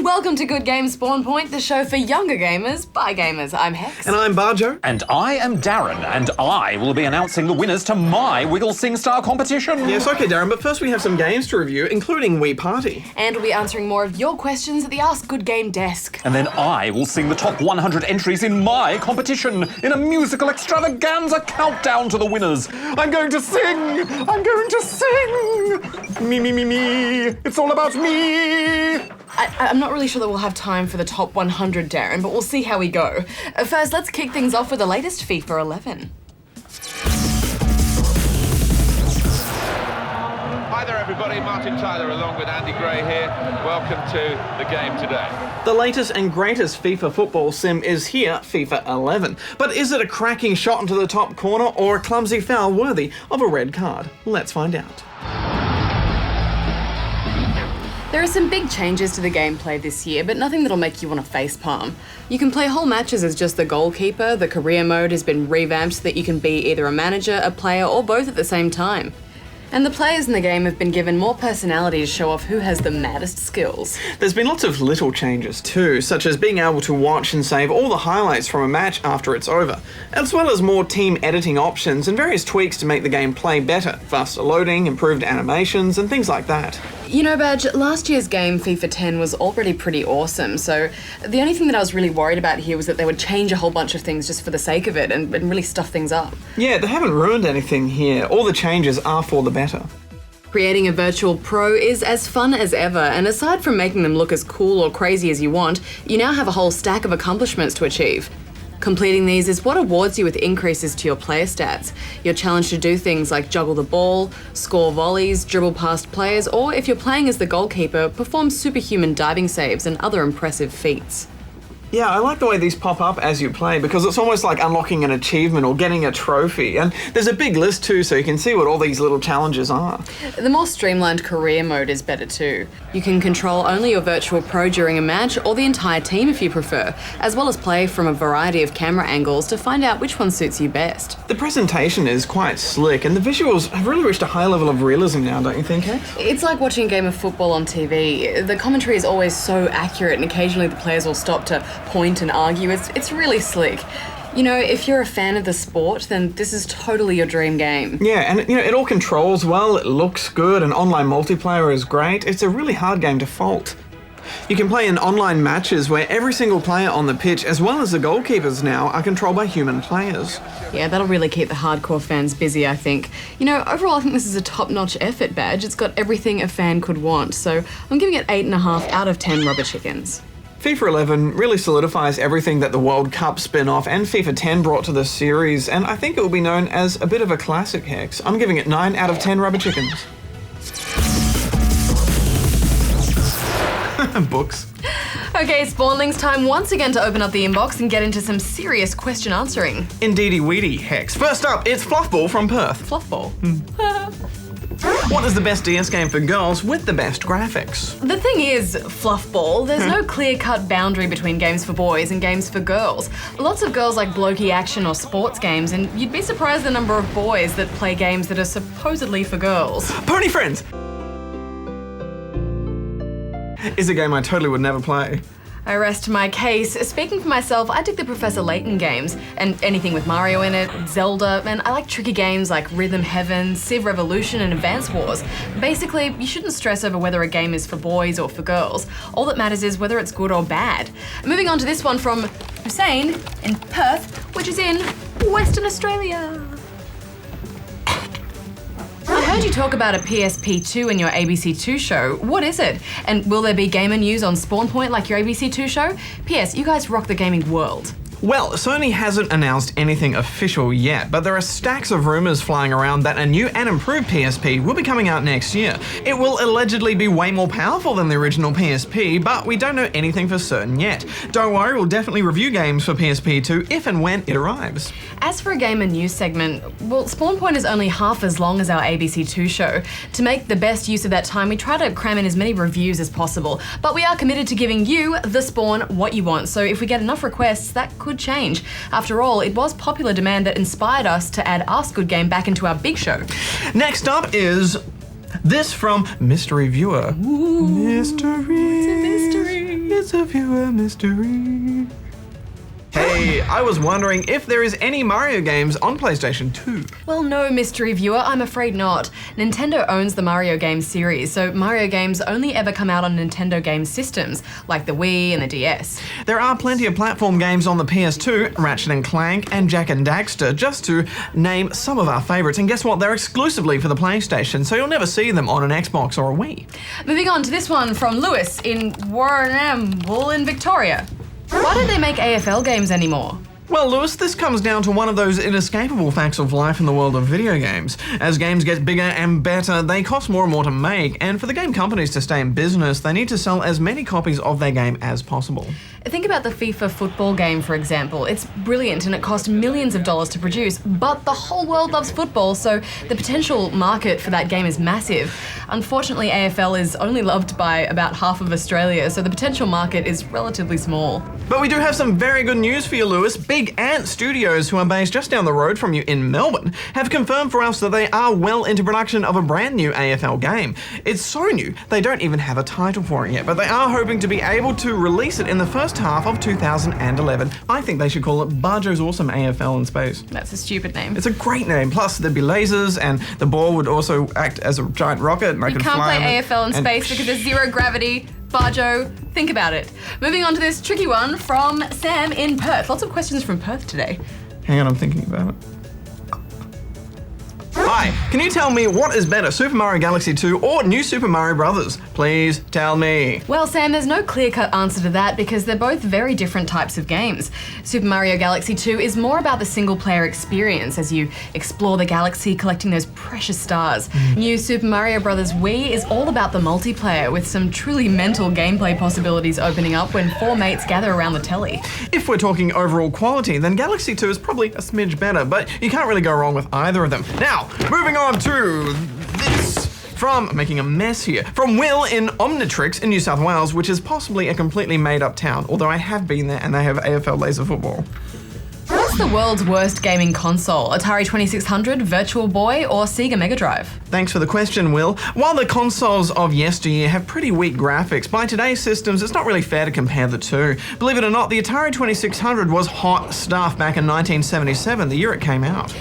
welcome to Good Games Spawn Point, the show for younger gamers by gamers. I'm Hex. And I'm Barjo. And I am Darren, and I will be announcing the winners to my Wiggle SingStar competition. Yes, okay, Darren, but first we have some games to review, including Wii Party. And we'll be answering more of your questions at the Ask Good Game desk. And then I will sing the top 100 entries in my competition in a musical extravaganza countdown to the winners. I'm going to sing! I'm going to sing! Me, me, me, me. It's all about me! I'm not really sure that we'll have time for the top 100, Darren, but we'll see how we go. First, let's kick things off with the latest FIFA 11. Hi there everybody, Martin Tyler along with Andy Gray here. Welcome to the game today. The latest and greatest FIFA football sim is here, FIFA 11. But is it a cracking shot into the top corner or a clumsy foul worthy of a red card? Let's find out. There are some big changes to the gameplay this year, but nothing that'll make you want to facepalm. You can play whole matches as just the goalkeeper, the career mode has been revamped so that you can be either a manager, a player, or both at the same time. And the players in the game have been given more personality to show off who has the maddest skills. There's been lots of little changes too, such as being able to watch and save all the highlights from a match after it's over, as well as more team editing options and various tweaks to make the game play better, faster loading, improved animations, and things like that. You know, Badge, last year's game, FIFA 10, was already pretty awesome, so the only thing that I was really worried about here was that they would change a whole bunch of things just for the sake of it and really stuff things up. Yeah, they haven't ruined anything here. All the changes are for the better. Creating a virtual pro is as fun as ever, and aside from making them look as cool or crazy as you want, you now have a whole stack of accomplishments to achieve. Completing these is what awards you with increases to your player stats. You're challenged to do things like juggle the ball, score volleys, dribble past players, or if you're playing as the goalkeeper, perform superhuman diving saves and other impressive feats. Yeah, I like the way these pop up as you play because it's almost like unlocking an achievement or getting a trophy. And there's a big list too, so you can see what all these little challenges are. The more streamlined career mode is better too. You can control only your virtual pro during a match or the entire team if you prefer, as well as play from a variety of camera angles to find out which one suits you best. The presentation is quite slick and the visuals have really reached a high level of realism now, don't you think, Hex? It's like watching a game of football on TV. The commentary is always so accurate and occasionally the players will stop to point and argue. It's really slick. You know, if you're a fan of the sport, then this is totally your dream game. Yeah, and it all controls well, it looks good, and online multiplayer is great. It's a really hard game to fault. You can play in online matches where every single player on the pitch, as well as the goalkeepers now, are controlled by human players. Yeah, that'll really keep the hardcore fans busy, I think. You know, overall I think this is a top-notch effort, Badge. It's got everything a fan could want, so I'm giving it 8.5 out of 10 rubber chickens. FIFA 11 really solidifies everything that the World Cup spin-off and FIFA 10 brought to the series, and I think it will be known as a bit of a classic, Hex. I'm giving it 9 out of 10 rubber chickens. Books. Okay, Spawnlings, time once again to open up the inbox and get into some serious question answering. Indeedy weedy, Hex. First up, it's Fluffball from Perth. Fluffball. What is the best DS game for girls with the best graphics? The thing is, Fluffball, there's no clear-cut boundary between games for boys and games for girls. Lots of girls like blokey action or sports games, and you'd be surprised the number of boys that play games that are supposedly for girls. Pony Friends! Is a game I totally would never play. I rest my case. Speaking for myself, I dig the Professor Layton games, and anything with Mario in it, Zelda, and I like tricky games like Rhythm Heaven, Civ Revolution, and Advance Wars. Basically, you shouldn't stress over whether a game is for boys or for girls. All that matters is whether it's good or bad. Moving on to this one from Hussein in Perth, which is in Western Australia. I heard you talk about a PSP2 in your ABC2 show. What is it? And will there be gamer news on Spawn Point like your ABC2 show? P.S. You guys rock the gaming world. Well, Sony hasn't announced anything official yet, but there are stacks of rumors flying around that a new and improved PSP will be coming out next year. It will allegedly be way more powerful than the original PSP, but we don't know anything for certain yet. Don't worry, we'll definitely review games for PSP 2 if and when it arrives. As for a gamer news segment, well, Spawn Point is only half as long as our ABC2 show. To make the best use of that time, we try to cram in as many reviews as possible, but we are committed to giving you, the Spawn, what you want, so if we get enough requests, that could change. After all, it was popular demand that inspired us to add Ask Good Game back into our big show. Next up is this from Mystery Viewer. Ooh, Mystery. it's a mystery. It's a viewer mystery. Hey, I was wondering if there is any Mario games on PlayStation 2. Well, no, mystery viewer, I'm afraid not. Nintendo owns the Mario games series, so Mario games only ever come out on Nintendo game systems, like the Wii and the DS. There are plenty of platform games on the PS2, Ratchet & Clank and Jak and Daxter, just to name some of our favourites. And guess what? They're exclusively for the PlayStation, so you'll never see them on an Xbox or a Wii. Moving on to this one from Lewis in Warrnambool in Victoria. Why don't they make AFL games anymore? Well, Lewis, this comes down to one of those inescapable facts of life in the world of video games. As games get bigger and better, they cost more and more to make, and for the game companies to stay in business, they need to sell as many copies of their game as possible. Think about the FIFA football game, for example. It's brilliant and it cost millions of dollars to produce, but the whole world loves football, so the potential market for that game is massive. Unfortunately, AFL is only loved by about half of Australia, so the potential market is relatively small. But we do have some very good news for you, Lewis. Big Ant Studios, who are based just down the road from you in Melbourne, have confirmed for us that they are well into production of a brand new AFL game. It's so new, they don't even have a title for it yet, but they are hoping to be able to release it in the first half of 2011. I think they should call it Barjo's Awesome AFL in Space. That's a stupid name. It's a great name. Plus, there'd be lasers, and the ball would also act as a giant rocket. And you can't play AFL in space because there's zero gravity. Barjo, think about it. Moving on to this tricky one from Sam in Perth. Lots of questions from Perth today. Hang on, I'm thinking about it. Hi, can you tell me what is better, Super Mario Galaxy 2 or New Super Mario Bros? Please tell me. Well, Sam, there's no clear-cut answer to that because they're both very different types of games. Super Mario Galaxy 2 is more about the single-player experience as you explore the galaxy collecting those precious stars. New Super Mario Bros. Wii is all about the multiplayer with some truly mental gameplay possibilities opening up when four mates gather around the telly. If we're talking overall quality, then Galaxy 2 is probably a smidge better, but you can't really go wrong with either of them. Now, moving on to this from, making a mess here, from Will in Omnitrix in New South Wales, which is possibly a completely made-up town, although I have been there and they have AFL laser football. What's the world's worst gaming console? Atari 2600, Virtual Boy, or Sega Mega Drive? Thanks for the question, Will. While the consoles of yesteryear have pretty weak graphics, by today's systems it's not really fair to compare the two. Believe it or not, the Atari 2600 was hot stuff back in 1977, the year it came out.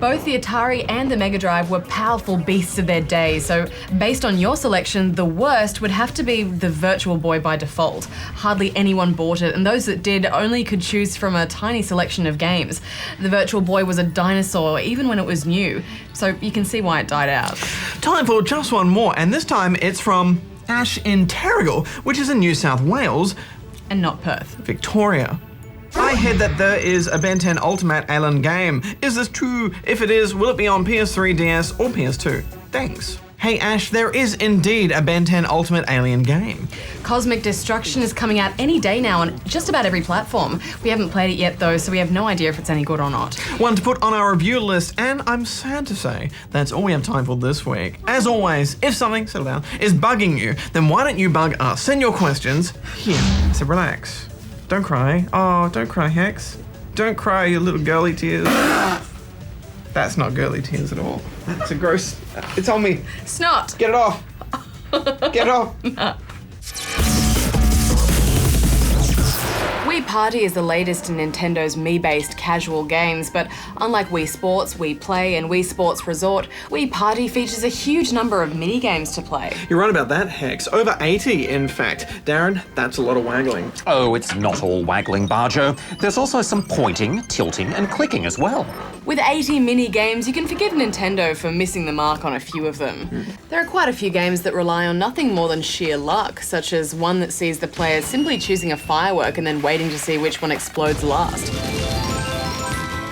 Both the Atari and the Mega Drive were powerful beasts of their day, so based on your selection, the worst would have to be the Virtual Boy by default. Hardly anyone bought it, and those that did only could choose from a tiny selection of games. The Virtual Boy was a dinosaur, even when it was new, so you can see why it died out. Time for just one more, and this time it's from Ash in Terrigal, which is in New South Wales. And not Perth. Victoria. I heard that there is a Ben 10 Ultimate Alien game. Is this true? If it is, will it be on PS3, DS, or PS2? Thanks. Hey Ash, there is indeed a Ben 10 Ultimate Alien game. Cosmic Destruction is coming out any day now on just about every platform. We haven't played it yet though, so we have no idea if it's any good or not. One to put on our review list, and I'm sad to say that's all we have time for this week. As always, if something, settle down, is bugging you, then why don't you bug us? Send your questions here. So relax. Don't cry. Oh, don't cry, Hex. Don't cry, you little girly tears. That's not girly tears at all. That's a gross... It's on me. Snot! Get it off. Get it off. Wii Party is the latest in Nintendo's Mii-based casual games, but unlike Wii Sports, Wii Play, and Wii Sports Resort, Wii Party features a huge number of mini-games to play. You're right about that, Hex. Over 80, in fact. Darren, that's a lot of waggling. Oh, it's not all waggling, Barjo. There's also some pointing, tilting, and clicking as well. With 80 mini-games, you can forgive Nintendo for missing the mark on a few of them. There are quite a few games that rely on nothing more than sheer luck, such as one that sees the players simply choosing a firework and then waiting to see which one explodes last.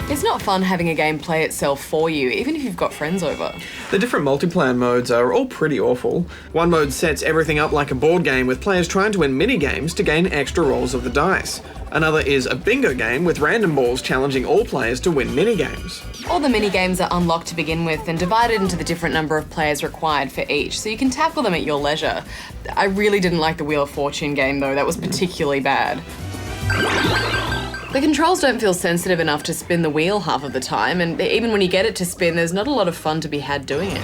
It's not fun having a game play itself for you, even if you've got friends over. The different multiplayer modes are all pretty awful. One mode sets everything up like a board game with players trying to win mini-games to gain extra rolls of the dice. Another is a bingo game with random balls challenging all players to win mini-games. All the mini-games are unlocked to begin with and divided into the different number of players required for each, so you can tackle them at your leisure. I really didn't like the Wheel of Fortune game though, that was particularly bad. The controls don't feel sensitive enough to spin the wheel half of the time, and even when you get it to spin, there's not a lot of fun to be had doing it.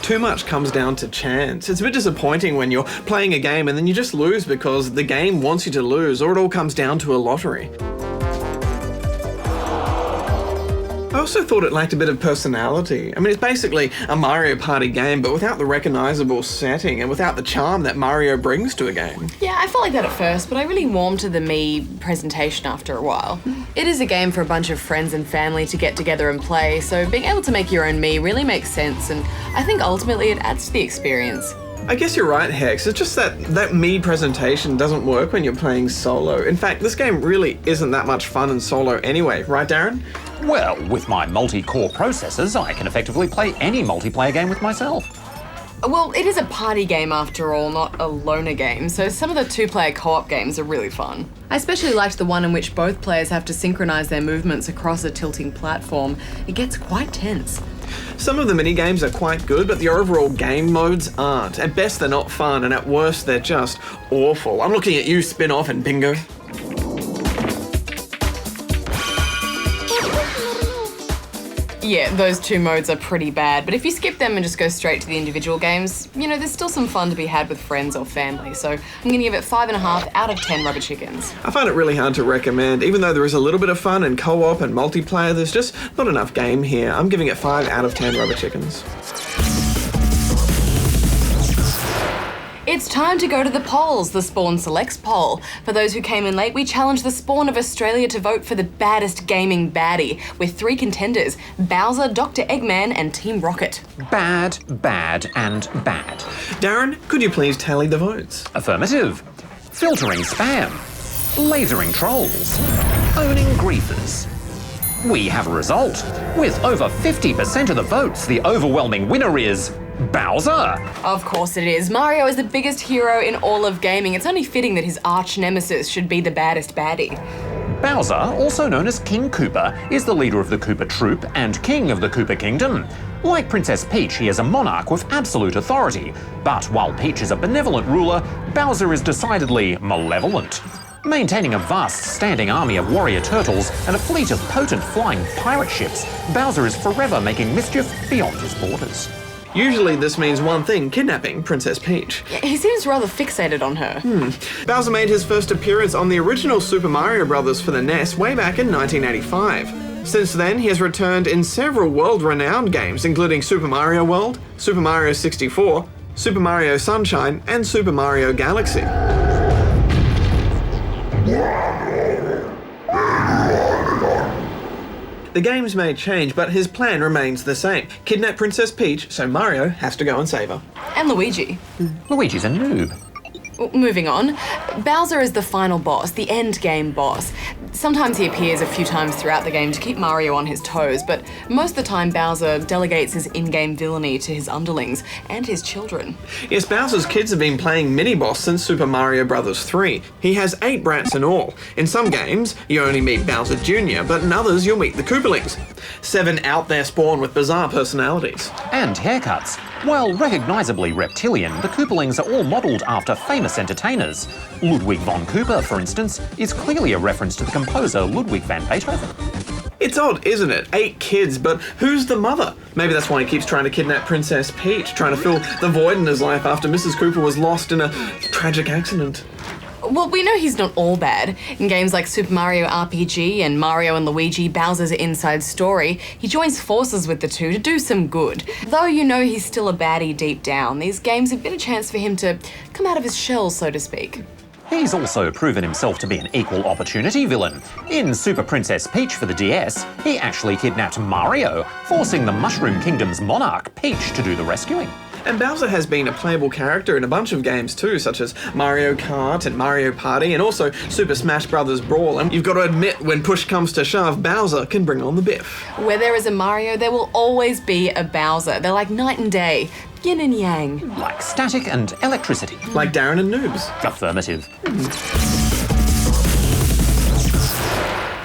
Too much comes down to chance. It's a bit disappointing when you're playing a game and then you just lose because the game wants you to lose, or it all comes down to a lottery. I also thought it lacked a bit of personality. I mean, it's basically a Mario Party game, but without the recognisable setting and without the charm that Mario brings to a game. Yeah, I felt like that at first, but I really warmed to the Mii presentation after a while. It is a game for a bunch of friends and family to get together and play, so being able to make your own Mii really makes sense, and I think ultimately it adds to the experience. I guess you're right, Hex. It's just that Mii presentation doesn't work when you're playing solo. In fact, this game really isn't that much fun in solo anyway, right, Darren? Well, with my multi-core processors, I can effectively play any multiplayer game with myself. Well, it is a party game after all, not a loner game, so some of the two-player co-op games are really fun. I especially liked the one in which both players have to synchronise their movements across a tilting platform. It gets quite tense. Some of the mini-games are quite good, but the overall game modes aren't. At best, they're not fun, and at worst, they're just awful. I'm looking at you, Spin-Off and Bingo. Yeah, those two modes are pretty bad, but if you skip them and just go straight to the individual games, you know, there's still some fun to be had with friends or family, so I'm gonna give it 5.5 out of 10 rubber chickens. I find it really hard to recommend. Even though there is a little bit of fun in co-op and multiplayer, there's just not enough game here. I'm giving it 5 out of 10 rubber chickens. It's time to go to the polls, the Spawn Selects poll. For those who came in late, we challenged the Spawn of Australia to vote for the baddest gaming baddie, with 3 contenders, Bowser, Dr. Eggman and Team Rocket. Bad, bad, and bad. Darren, could you please tally the votes? Affirmative. Filtering spam. Lasering trolls. Owning griefers. We have a result. With over 50% of the votes, the overwhelming winner is Bowser. Of course it is. Mario is the biggest hero in all of gaming. It's only fitting that his arch nemesis should be the baddest baddie. Bowser, also known as King Koopa, is the leader of the Koopa Troop and king of the Koopa Kingdom. Like Princess Peach, he is a monarch with absolute authority. But while Peach is a benevolent ruler, Bowser is decidedly malevolent. Maintaining a vast standing army of warrior turtles and a fleet of potent flying pirate ships, Bowser is forever making mischief beyond his borders. Usually this means one thing, kidnapping Princess Peach. He seems rather fixated on her. Bowser made his first appearance on the original Super Mario Bros. For the NES way back in 1985. Since then, he has returned in several world-renowned games, including Super Mario World, Super Mario 64, Super Mario Sunshine, and Super Mario Galaxy. The games may change, but his plan remains the same. Kidnap Princess Peach, so Mario has to go and save her. And Luigi. Luigi's a noob. Moving on, Bowser is the final boss, the end game boss. Sometimes he appears a few times throughout the game to keep Mario on his toes, but most of the time Bowser delegates his in-game villainy to his underlings and his children. Yes, Bowser's kids have been playing mini-boss since Super Mario Bros. 3. He has 8 brats in all. In some games, you only meet Bowser Jr., but in others you'll meet the Koopalings. 7 out there spawn with bizarre personalities. And haircuts. While recognisably reptilian, the Koopalings are all modelled after famous entertainers. Ludwig von Koopa, for instance, is clearly a reference to the composer Ludwig van Beethoven. It's odd, isn't it? 8 kids, but who's the mother? Maybe that's why he keeps trying to kidnap Princess Peach, trying to fill the void in his life after Mrs. Koopa was lost in a tragic accident. Well, we know he's not all bad. In games like Super Mario RPG and Mario and Luigi Bowser's Inside Story, he joins forces with the two to do some good. Though you know he's still a baddie deep down, these games have been a chance for him to come out of his shell, so to speak. He's also proven himself to be an equal opportunity villain. In Super Princess Peach for the DS, he actually kidnapped Mario, forcing the Mushroom Kingdom's monarch, Peach, to do the rescuing. And Bowser has been a playable character in a bunch of games too, such as Mario Kart and Mario Party, and also Super Smash Bros. Brawl. And you've got to admit, when push comes to shove, Bowser can bring on the biff. Where there is a Mario, there will always be a Bowser. They're like night and day, yin and yang. Like static and electricity. Like Darren and Noobs. Affirmative.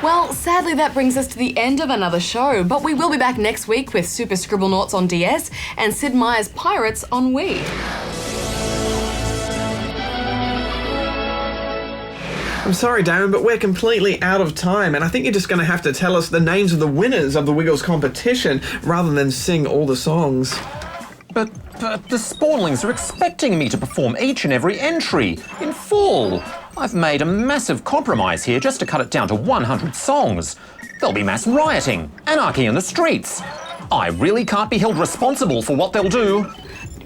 Well, sadly that brings us to the end of another show, but we will be back next week with Super Scribblenauts on DS and Sid Meier's Pirates on Wii. I'm sorry, Darren, but we're completely out of time, and I think you're just going to have to tell us the names of the winners of the Wiggles competition rather than sing all the songs. But But the Spawnlings are expecting me to perform each and every entry in full. I've made a massive compromise here just to cut it down to 100 songs. There'll be mass rioting, anarchy in the streets. I really can't be held responsible for what they'll do.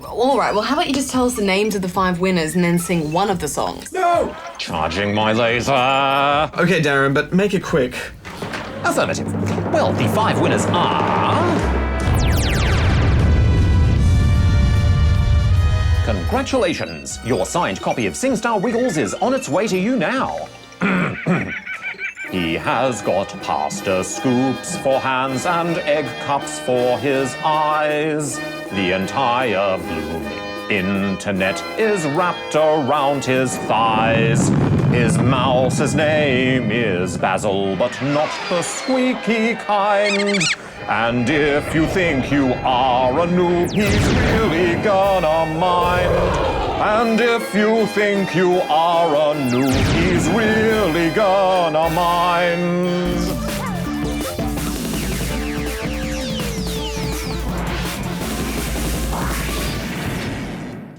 All right, well, how about you just tell us the names of the 5 winners and then sing one of the songs? No! Charging my laser. Okay, Darren, but make it quick. Affirmative. Well, the 5 winners are... Congratulations! Your signed copy of SingStar Wiggles is on its way to you now. He has got pasta scoops for hands and egg cups for his eyes. The entire blooming internet is wrapped around his thighs. His mouse's name is Basil, but not the squeaky kind. And if you think you are a noob, he's really gonna mind. And if you think you are a noob, he's really gonna mind.